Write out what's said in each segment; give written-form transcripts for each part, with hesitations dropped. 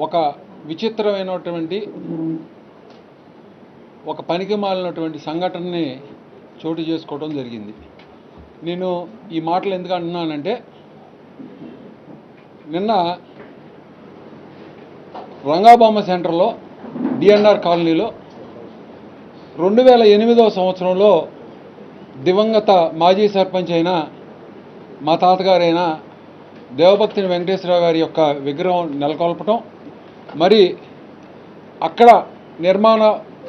ఒక విచిత్రమైనటువంటి ఒక పనికి మాలినటువంటి సంఘటనని చోటు చేసుకోవడం జరిగింది. నేను ఈ మాటలు ఎందుకు అంటున్నానంటే, నిన్న రంగాబొమ్మ సెంటర్లో డిఎన్ఆర్ కాలనీలో 2008వ సంవత్సరంలో దివంగత మాజీ సర్పంచ్ అయిన మా తాతగారైన దేవభక్తిని వెంకటేశ్వరరావు గారి యొక్క విగ్రహం నెలకొల్పటం, మరి అక్కడ నిర్మాణ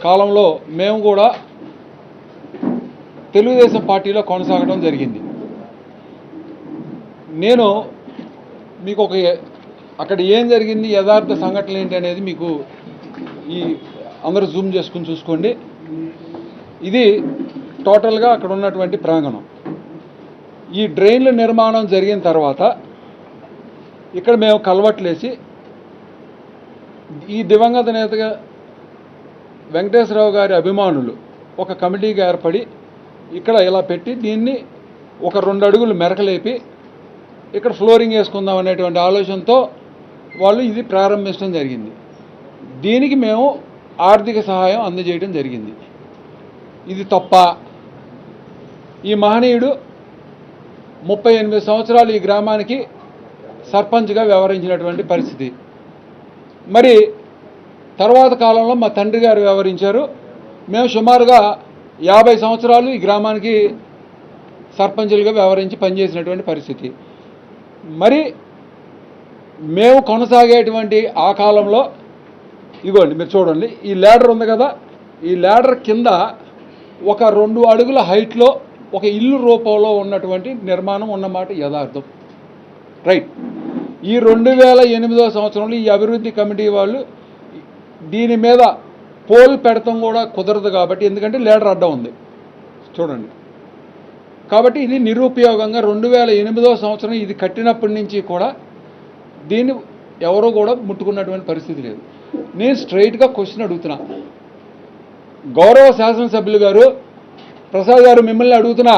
కాలంలో మేము కూడా తెలుగుదేశం పార్టీలో కొనసాగడం జరిగింది. నేను మీకు అక్కడ ఏం జరిగింది, యథార్థ సంఘటనలు ఏంటి అనేది మీకు ఈ అందరూ జూమ్ చేసుకుని చూసుకోండి. ఇది టోటల్గా అక్కడ ఉన్నటువంటి ప్రాంగణం. ఈ డ్రైన్ల నిర్మాణం జరిగిన తర్వాత ఇక్కడ మేము కల్వర్ట్లేసి ఈ దివంగత నేతగా వెంకటేశ్వరరావు గారి అభిమానులు ఒక కమిటీగా ఏర్పడి ఇక్కడ ఇలా పెట్టి దీన్ని ఒక 2 అడుగులు మెరకలేపి ఇక్కడ ఫ్లోరింగ్ వేసుకుందాం అనేటువంటి ఆలోచనతో వాళ్ళు ఇది ప్రారంభించడం జరిగింది. దీనికి మేము ఆర్థిక సహాయం అందజేయడం జరిగింది. ఇది తప్ప? ఈ మహనీయుడు 38 సంవత్సరాలు ఈ గ్రామానికి సర్పంచ్గా వ్యవహరించినటువంటి పరిస్థితి. మరి తర్వాత కాలంలో మా తండ్రి గారు వ్యవహరించారు. మేము సుమారుగా 50 సంవత్సరాలు ఈ గ్రామానికి సర్పంచులుగా వ్యవహరించి పనిచేసినటువంటి పరిస్థితి. మరి మేము కొనసాగేటువంటి ఆ కాలంలో ఇగోండి మీరు చూడండి, ఈ ల్యాడర్ ఉంది కదా, ఈ ల్యాడర్ కింద ఒక 2 అడుగుల హైట్లో ఒక ఇల్లు రూపంలో ఉన్నటువంటి నిర్మాణం ఉన్నమాట యథార్థం. రైట్. ఈ 2008వ సంవత్సరంలో ఈ అభివృద్ధి కమిటీ వాళ్ళు దీని మీద పోల్ పెడతాం కూడా కుదరదు కాబట్టి, ఎందుకంటే ల్యాడర్ అడ్డం ఉంది చూడండి. కాబట్టి ఇది నిరుపయోగంగా 2008వ సంవత్సరం ఇది కట్టినప్పటి నుంచి కూడా దీన్ని ఎవరో కూడా ముట్టుకున్నటువంటి పరిస్థితి లేదు. నేను స్ట్రైట్గా క్వశ్చన్ అడుగుతున్నా, గౌరవ శాసనసభ్యులు గారు ప్రసాద్ గారు మిమ్మల్ని అడుగుతున్నా,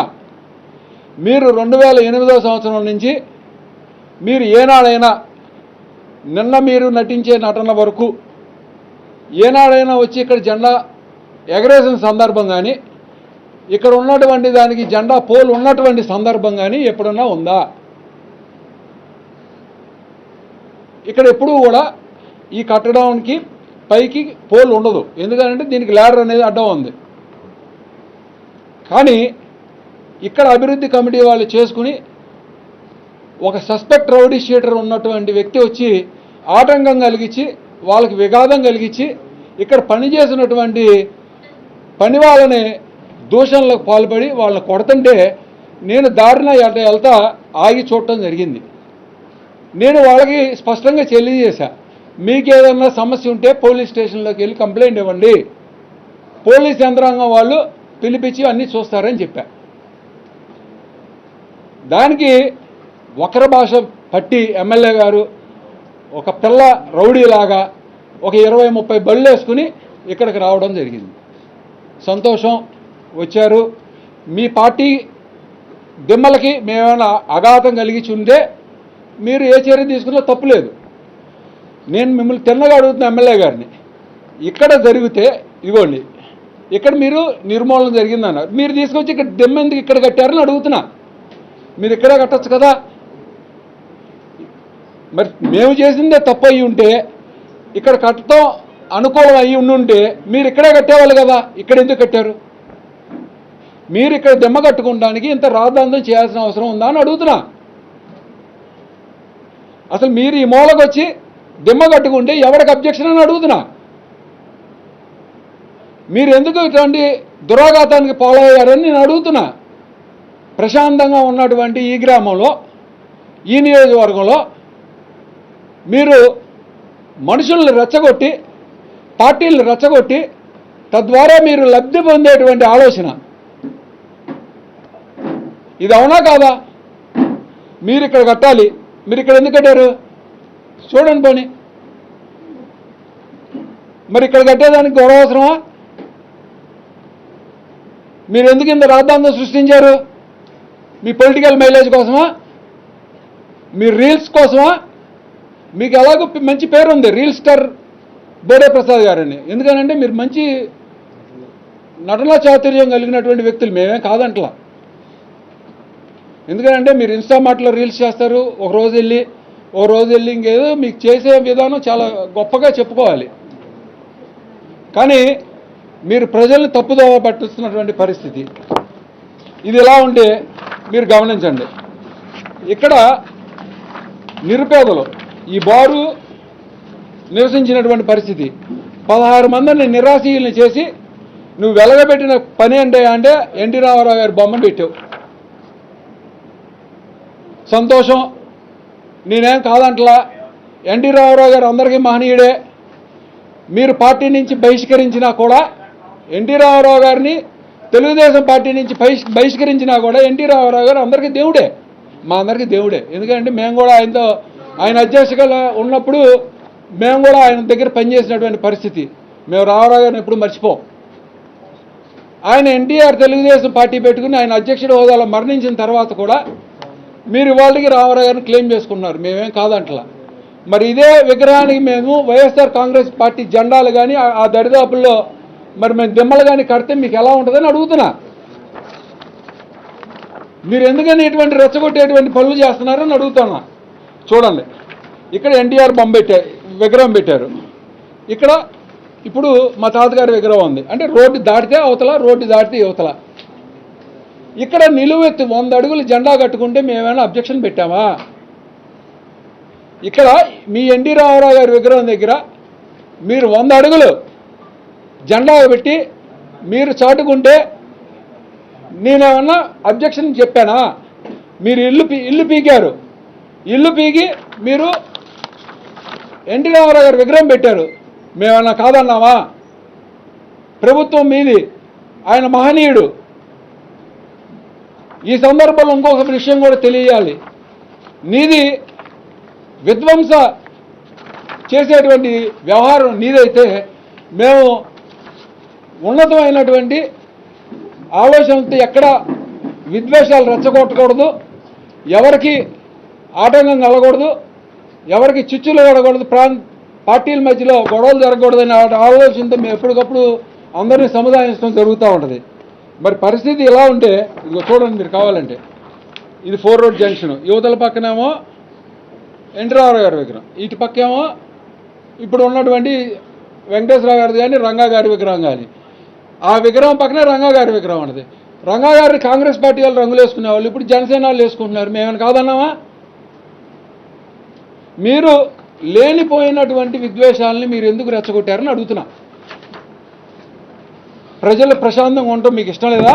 మీరు 2008వ సంవత్సరం నుంచి మీరు ఏనాడైనా నిన్న మీరు నటించే నటన వరకు ఏనాడైనా వచ్చి ఇక్కడ జెండా ఎగరేసిన సందర్భం కానీ, ఇక్కడ ఉన్నటువంటి దానికి జెండా పోల్ ఉన్నటువంటి సందర్భం కానీ ఎప్పుడన్నా ఉందా? ఇక్కడ ఎప్పుడూ కూడా ఈ కట్టడానికి పైకి పోల్ ఉండదు, ఎందుకంటే దీనికి ల్యాడర్ అనేది అడ్డం ఉంది. కానీ ఇక్కడ అభివృద్ధి కమిటీ వాళ్ళు చేసుకుని ఒక సస్పెక్ట్ రౌడీ షీటర్ ఉన్నటువంటి వ్యక్తి వచ్చి ఆటంకం కలిగించి వాళ్ళకి విఘాతం కలిగించి ఇక్కడ పనిచేసినటువంటి పని వాళ్ళని దూషణలకు పాల్పడి వాళ్ళని కొడుతుంటే నేను దారిన వెళ్తా ఆగి చూడటం జరిగింది. నేను వాళ్ళకి స్పష్టంగా తెలియజేశా, మీకేదన్నా సమస్య ఉంటే పోలీస్ స్టేషన్లోకి వెళ్ళి కంప్లైంట్ ఇవ్వండి, పోలీస్ యంత్రాంగం వాళ్ళు పిలిపించి అన్నీ చూస్తారని చెప్పా. దానికి వక్ర భాష పట్టి ఎమ్మెల్యే గారు ఒక పిల్ల రౌడీలాగా ఒక 20-30 బళ్ళు వేసుకుని ఇక్కడికి రావడం జరిగింది. సంతోషం, వచ్చారు. మీ పార్టీ దిమ్మలకి మేమేమైనా అఘాతం కలిగించి ఉంటే మీరు ఏ చర్య తీసుకున్నా తప్పులేదు. నేను మిమ్మల్ని తిన్నగా అడుగుతున్న ఎమ్మెల్యే గారిని, ఇక్కడ జరిగితే ఇగోండి ఇక్కడ మీరు నిర్మూలన జరిగిందన్నారు, మీరు తీసుకొచ్చి ఇక్కడ దిమ్మ ఎందుకు ఇక్కడ కట్టారని అడుగుతున్నా. మీరు ఇక్కడే కట్టచ్చు కదా. మరి మేము చేసిందే తప్పు అయ్యి ఉంటే, ఇక్కడ కట్టడం అనుకూలం అయ్యి ఉండుంటే మీరు ఇక్కడే కట్టేవాళ్ళు కదా, ఇక్కడ ఎందుకు కట్టారు? మీరు ఇక్కడ దిమ్మ కట్టుకోవడానికి ఇంత రాద్ధాంతం చేయాల్సిన అవసరం ఉందా అని అడుగుతున్నా. అసలు మీరు ఈ మూలకు వచ్చి దిమ్మ కట్టుకుంటే ఎవరికి అబ్జెక్షన్ అని అడుగుతున్నా. మీరు ఎందుకు ఇటువంటి దురాఘాతానికి పాలయ్యారని నేను అడుగుతున్నా. ప్రశాంతంగా ఉన్నటువంటి ఈ గ్రామంలో, ఈ నియోజకవర్గంలో మీరు మనుషులను రెచ్చగొట్టి, పార్టీలను రెచ్చగొట్టి, తద్వారా మీరు లబ్ధి పొందేటువంటి ఆలోచన ఇది అవునా కాదా? మీరు ఇక్కడ కట్టాలి, మీరు ఇక్కడ ఎందుకు కట్టారు చూడండి పోనీ. మరి ఇక్కడ కట్టేదానికి గొడవ అవసరమా? మీరు ఎందుకు ఇంత రాద్ధాంతం సృష్టించారు? మీ పొలిటికల్ మైలేజ్ కోసమా? మీ రీల్స్ కోసమా? మీకు ఎలాగో మంచి పేరు ఉంది, రియల్ స్టార్ బోడే ప్రసాద్ గారని. ఎందుకనంటే మీరు మంచి నటనా చాతుర్యం కలిగినటువంటి వ్యక్తులు, మేమేం కాదంట్లా. ఎందుకంటే మీరు ఇన్స్టామార్ట్లో రీల్స్ చేస్తారు, ఒక రోజు వెళ్ళి ఇంకేదో మీకు చేసే విధానం చాలా గొప్పగా చెప్పుకోవాలి. కానీ మీరు ప్రజల్ని తప్పుదోవ పట్టిస్తున్నటువంటి పరిస్థితి. ఇది ఎలా ఉంటే మీరు గమనించండి. ఇక్కడ నిరుపేదలు ఈ బారు నివసించినటువంటి పరిస్థితి. 16 మందిని నిరాశీయుల్ని చేసి నువ్వు వెలగబెట్టిన పని అంటే ఎన్టీ రామారావు గారి బొమ్మ పెట్టావు. సంతోషం, నేనేం కాదంటలా. ఎన్టీ రామారావు గారు అందరికీ మహనీయుడే. మీరు పార్టీ నుంచి బహిష్కరించినా కూడా ఎన్టీ రామారావు గారిని, తెలుగుదేశం పార్టీ నుంచి బహిష్కరించినా కూడా ఎన్టీ రామారావు గారు అందరికీ దేవుడే, మా అందరికీ దేవుడే. ఎందుకంటే మేము కూడా ఆయన అధ్యక్షులుగా ఉన్నప్పుడు మేము కూడా ఆయన దగ్గర పనిచేసినటువంటి పరిస్థితి. మేము రామారావు గారిని ఎప్పుడు మర్చిపోం. ఆయన ఎన్టీఆర్ తెలుగుదేశం పార్టీ పెట్టుకుని ఆయన అధ్యక్షుడి హోదాలో మరణించిన తర్వాత కూడా మీరు వాళ్ళకి రామారావు గారిని క్లెయిమ్ చేసుకున్నారు, మేమేం కాదంటలా. మరి ఇదే విగ్రహానికి మేము వైఎస్ఆర్ కాంగ్రెస్ పార్టీ జెండాలు కానీ ఆ దరిదాపుల్లో మరి మేము దిమ్మలు కానీ కడితే మీకు ఎలా ఉంటుందని అడుగుతున్నా. మీరు ఎందుకని ఇటువంటి రెచ్చగొట్టేటువంటి పనులు చేస్తున్నారని అడుగుతున్నా. చూడండి, ఇక్కడ ఎన్టీఆర్ విగ్రహం పెట్టారు. ఇక్కడ ఇప్పుడు మా తాతగారి విగ్రహం ఉంది. అంటే రోడ్డు దాటితే అవతల, రోడ్డు దాటితే యువతల. ఇక్కడ నిలువెత్తు 100 అడుగులు జెండా కట్టుకుంటే మేమైనా అబ్జెక్షన్ పెట్టామా? ఇక్కడ మీ ఎన్టీ రామారావు గారి విగ్రహం దగ్గర మీరు 100 అడుగులు జెండా పెట్టి మీరు చాటుకుంటే నేనేమన్నా అబ్జెక్షన్ చెప్పానా? మీరు ఇల్లు పీకారు. ఇల్లు పీకి మీరు ఎన్టీ రామారావు గారి విగ్రహం పెట్టారు, మేమన్నా కాదన్నావా? ప్రభుత్వం మీది, ఆయన మహనీయుడు. ఈ సందర్భంలో ఇంకొక విషయం కూడా తెలియాలి. నీది విధ్వంస చేసేటువంటి వ్యవహారం నీదైతే మేము ఉన్నతమైనటువంటి ఆలోచనతో ఎక్కడ విద్వేషాలు రెచ్చగొట్టకూడదు, ఎవరికి ఆటంకం కలగకూడదు, ఎవరికి చిచ్చులు పడకూడదు, పార్టీల మధ్యలో గొడవలు జరగకూడదనే ఆలోచనతో మేము ఎప్పటికప్పుడు అందరినీ సముదాయించడం జరుగుతూ ఉంటుంది. మరి పరిస్థితి ఎలా ఉంటే ఇదిగో చూడండి, మీరు కావాలంటే ఇది 4 రోడ్ జంక్షన్, యువతల పక్కనేమో ఎన్టీ రామారావు గారి విగ్రహం, ఇటు పక్కేమో ఇప్పుడు ఉన్నటువంటి వెంకటేశ్వరరావు గారిది కానీ రంగా గారి విగ్రహం కానీ. ఆ విగ్రహం పక్కనే రంగా గారి విగ్రహం ఉన్నది. రంగా గారిని కాంగ్రెస్ పార్టీ వాళ్ళు రంగులు వేసుకునేవాళ్ళు, ఇప్పుడు జనసేన వాళ్ళు వేసుకుంటున్నారు. మేమేమైనా కాదన్నామా? మీరు లేనిపోయినటువంటి విద్వేషాలని మీరు ఎందుకు రెచ్చగొట్టారని అడుగుతున్నా. ప్రజలు ప్రశాంతంగా ఉండటం మీకు ఇష్టం లేదా?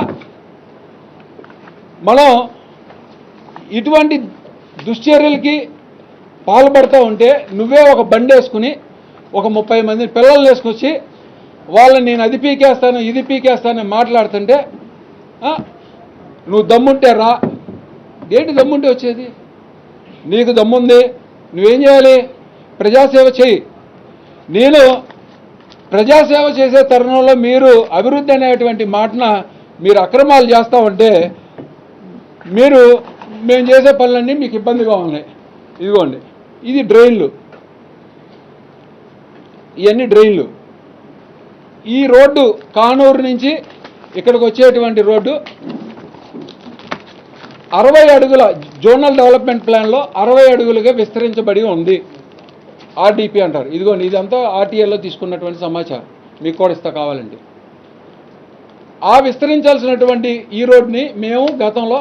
మనం ఇటువంటి దుశ్చర్యలకి పాల్పడుతూ ఉంటే నువ్వే ఒక బండి వేసుకుని ఒక 30 మంది పిల్లలు వేసుకొచ్చి వాళ్ళని నేను అది పీకేస్తాను ఇది పీకేస్తానని మాట్లాడుతుంటే నువ్వు దమ్ముంటే రా. ఏంటి దమ్ముంటే వచ్చేది? నీకు దమ్ముంది, నువ్వేం చేయాలి? ప్రజాసేవ చేయి. నేను ప్రజాసేవ చేసే తరుణంలో మీరు అభివృద్ధి అనేటువంటి మాటన మీరు అక్రమాలు చేస్తూ ఉంటే మేము చేసే పనులన్నీ మీకు ఇబ్బందిగా ఉన్నాయి. ఇదిగోండి, ఇది డ్రైన్లు, ఇవన్నీ డ్రైన్లు. ఈ రోడ్డు కానూరు నుంచి ఇక్కడికి వచ్చేటువంటి రోడ్డు 60 అడుగుల జోనల్ డెవలప్మెంట్ ప్లాన్లో 60 అడుగులుగా విస్తరించబడి ఉంది. ఆర్డీపీ అంటారు. ఇదిగోండి, ఇదంతా ఆర్టీఏలో తీసుకున్నటువంటి సమాచారం, మీకు కూడా ఇస్తా కావాలండి. ఆ విస్తరించాల్సినటువంటి ఈ రోడ్ని మేము గతంలో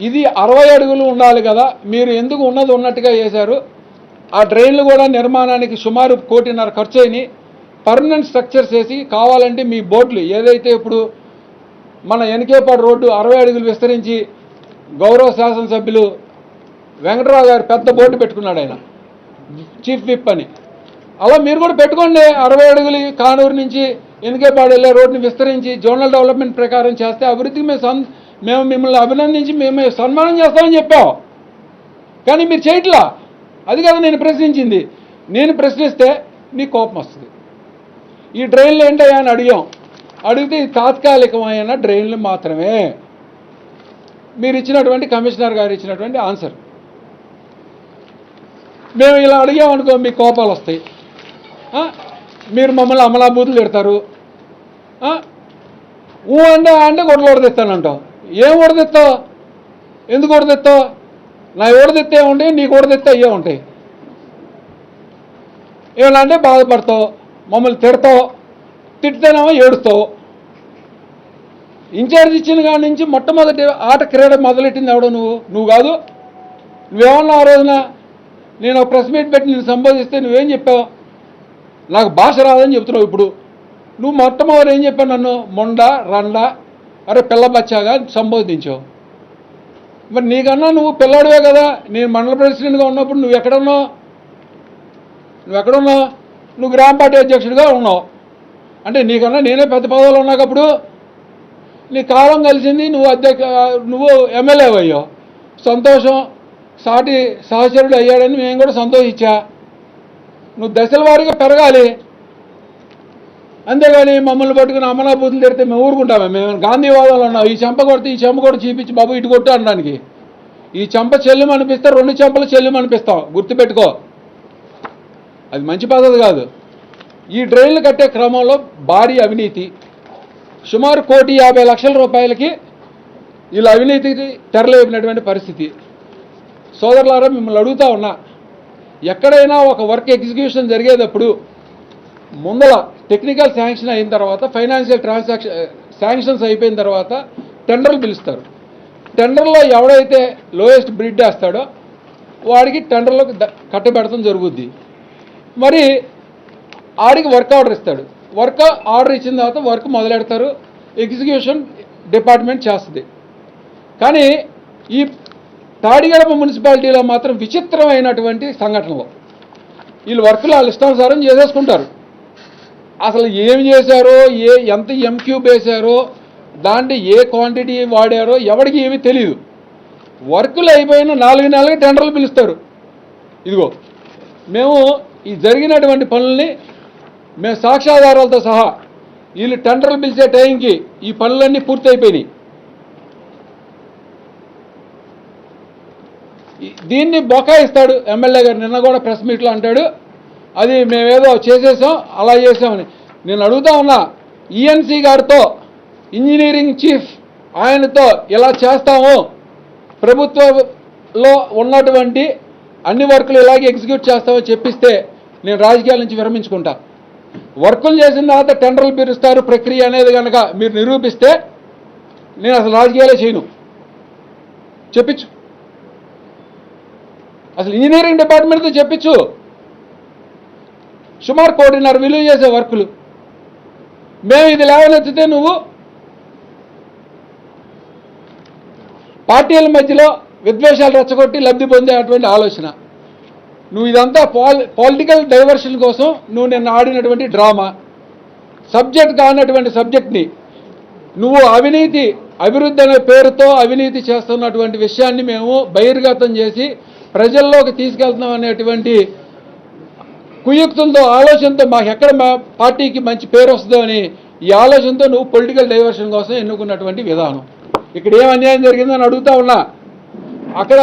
ఇది 60 అడుగులు ఉండాలి కదా, మీరు ఎందుకు ఉన్నది ఉన్నట్టుగా చేశారు? ఆ డ్రైన్లు కూడా నిర్మాణానికి సుమారు 1.5 కోటి ఖర్చు అయినాయి. పర్మనెంట్ స్ట్రక్చర్స్ వేసి కావాలంటే మీ బోట్లు ఏదైతే ఇప్పుడు మన ఎన్కేపాడు రోడ్డు 60 అడుగులు విస్తరించి గౌరవ శాసనసభ్యులు వెంకటరావు గారు పెద్ద బోర్డు పెట్టుకున్నాడు, ఆయన చీఫ్ విప్ అని. అలా మీరు కూడా పెట్టుకోండి. 60 అడుగులు కానూరు నుంచి ఎన్కేపాడు వెళ్ళే రోడ్డుని విస్తరించి జోనల్ డెవలప్మెంట్ ప్రకారం చేస్తే అభివృద్ధికి మేము మిమ్మల్ని అభినందించి మేము సన్మానం చేస్తామని చెప్పాం. కానీ మీరు చేయట్లా. అది కదా నేను ప్రశ్నించింది. నేను ప్రశ్నిస్తే నీకు కోపం వస్తుంది. ఈ డ్రైన్లు ఏంటయ్యా అని అడిగితే ఇది తాత్కాలికమైన డ్రైన్లు మాత్రమే. మీరు ఇచ్చినటువంటి కమిషనర్ గారు ఇచ్చినటువంటి ఆన్సర్. మేము ఇలా అడిగామనుకో మీకు కోపాలు వస్తాయి. మీరు మమ్మల్ని అమలాబూతులు తిడతారు. అంటే గొడవలు ఓడదెత్తానంటావు. ఏం ఓడదెత్తావు? ఎందుకు ఓడదెత్తావు? నా ఓడదెత్తే ఉంటాయి, నీకు ఓడదెత్తే అయ్యే ఉంటాయి. ఏమన్నా అంటే బాధపడతావు, మమ్మల్ని తిడతావు, తిడితేనేమో ఏడుస్తావు. ఇన్ఛార్జ్ ఇచ్చిన కాడి నుంచి మొట్టమొదటి ఆట క్రీడ మొదలెట్టింది ఎవడో నువ్వు కాదు. నువ్వేమన్నా ఆ రోజున నేను ప్రెస్ మీట్ పెట్టి నేను సంబోధిస్తే నువ్వేం చెప్పావు? నాకు భాష రాదని చెప్తున్నావు. ఇప్పుడు నువ్వు మొట్టమొదటి ఏం చెప్పావు? నన్ను మొండ రండ అరే పిల్ల బచ్చాగా సంబోధించావు. మరి నీకన్నా నువ్వు పిల్లాడివే కదా. నేను మండల ప్రెసిడెంట్గా ఉన్నప్పుడు నువ్వు ఎక్కడున్నావు? నువ్వు గ్రామ పార్టీ అధ్యక్షుడిగా ఉన్నావు. అంటే నీకన్నా నేనే పెద్ద పదవులు ఉన్నాకప్పుడు నీ కాలం కలిసింది, నువ్వు ఎమ్మెల్యే అయ్యావు. సంతోషం, సాటి సహచరుడు అయ్యాడని మేము కూడా సంతోషించా. నువ్వు దశల వారీగా పెరగాలి, అంతేగాని మమ్మల్ని పట్టుకుని అమలాబూతులు తిడితే మేము ఊరుకుంటామే? మేము గాంధీవాదాలు ఉన్నాం. ఈ చెంప కొడితే ఈ చెంప కూడా చూపించి బాబు ఇటు కొట్టు అనడానికి. ఈ చెంప చెల్లుము అనిపిస్తే 2 చెంపలు చెల్లుము అనిపిస్తాం. గుర్తుపెట్టుకో, అది మంచి పద్ధతి కాదు. ఈ డ్రైన్లు కట్టే క్రమంలో భారీ అవినీతి, సుమారు 1,50,00,000 రూపాయలకి వీళ్ళు అవినీతికి తెరలేపినటువంటి పరిస్థితి. సోదరులారా, మిమ్మల్ని అడుగుతా ఉన్నా, ఎక్కడైనా ఒక వర్క్ ఎగ్జిక్యూషన్ జరిగేటప్పుడు ముందల టెక్నికల్ శాంక్షన్ అయిన తర్వాత, ఫైనాన్షియల్ శాంక్షన్స్ అయిపోయిన తర్వాత టెండర్లు పిలుస్తారు. టెండర్లో ఎవడైతే లోయెస్ట్ బిడ్ వేస్తాడో వాడికి టెండర్లోకి కట్టబెడతాం జరుగుద్ది. మరి ఆడికి వర్క్ ఆర్డర్ ఇస్తాడు. వర్క్ ఆర్డర్ ఇచ్చిన తర్వాత వర్క్ మొదలెడతారు, ఎగ్జిక్యూషన్ డిపార్ట్మెంట్ చేస్తుంది. కానీ ఈ తాడిగడప మున్సిపాలిటీలో మాత్రం విచిత్రమైనటువంటి సంఘటనలు. వీళ్ళు వర్కులు వాళ్ళ ఇష్టానుసారం చేసేసుకుంటారు. అసలు ఏమి చేశారో, ఎంత ఎంక్యూబ్ వేశారో, దాంట్లో ఏ క్వాంటిటీ వాడారో ఎవరికి ఏమీ తెలియదు. వర్కులు అయిపోయిన 4 నెలలకి టెండర్లు పిలుస్తారు. ఇదిగో మేము ఈ జరిగినటువంటి పనుల్ని మేము సాక్ష్యాధారాలతో సహా వీళ్ళు టెండర్లు పిలిచే టైంకి ఈ పనులన్నీ పూర్తయిపోయినాయి. దీన్ని బొకాయిస్తాడు ఎమ్మెల్యే గారు. నిన్న కూడా ప్రెస్ మీట్లో అంటాడు, అది మేమేదో చేసేసాం అలా చేసామని. నేను అడుగుతా ఉన్నా, ఈఎన్సీ గారితో, ఇంజనీరింగ్ చీఫ్ ఆయనతో ఇలా చేస్తాము, ప్రభుత్వంలో ఉన్నటువంటి అన్ని వర్కులు ఇలాగే ఎగ్జిక్యూట్ చేస్తామని చెప్పిస్తే నేను రాజకీయాల నుంచి విరమించుకుంటా. వర్కులు చేసిన తర్వాత టెండర్లు పిలుస్తారు ప్రక్రియ అనేది కనుక మీరు నిరూపిస్తే నేను అసలు రాజకీయాలే చేయను. చెప్పించు, అసలు ఇంజనీరింగ్ డిపార్ట్మెంట్తో చెప్పించు. సుమారు 1,50,00,000 విలువ చేసే వర్కులు మేము ఇది లేవనెత్తితే నువ్వు పార్టీల మధ్యలో విద్వేషాలు రెచ్చగొట్టి లబ్ధి పొందే అటువంటి ఆలోచన. నువ్వు ఇదంతా పొలిటికల్ డైవర్షన్ కోసం నువ్వు నిన్న ఆడినటువంటి డ్రామా. సబ్జెక్ట్ కానటువంటి సబ్జెక్ట్ని నువ్వు అభివృద్ధి అనే పేరుతో అవినీతి చేస్తున్నటువంటి విషయాన్ని మేము బహిర్గతం చేసి ప్రజల్లోకి తీసుకెళ్తున్నాం అనేటువంటి కుయుక్తులతో, ఆలోచనతో మాకు ఎక్కడ మా పార్టీకి మంచి పేరు వస్తుందో అని ఈ ఆలోచనతో నువ్వు పొలిటికల్ డైవర్షన్ కోసం ఎన్నుకున్నటువంటి విధానం. ఇక్కడ ఏం అన్యాయం జరిగిందని అడుగుతా ఉన్నా. అక్కడ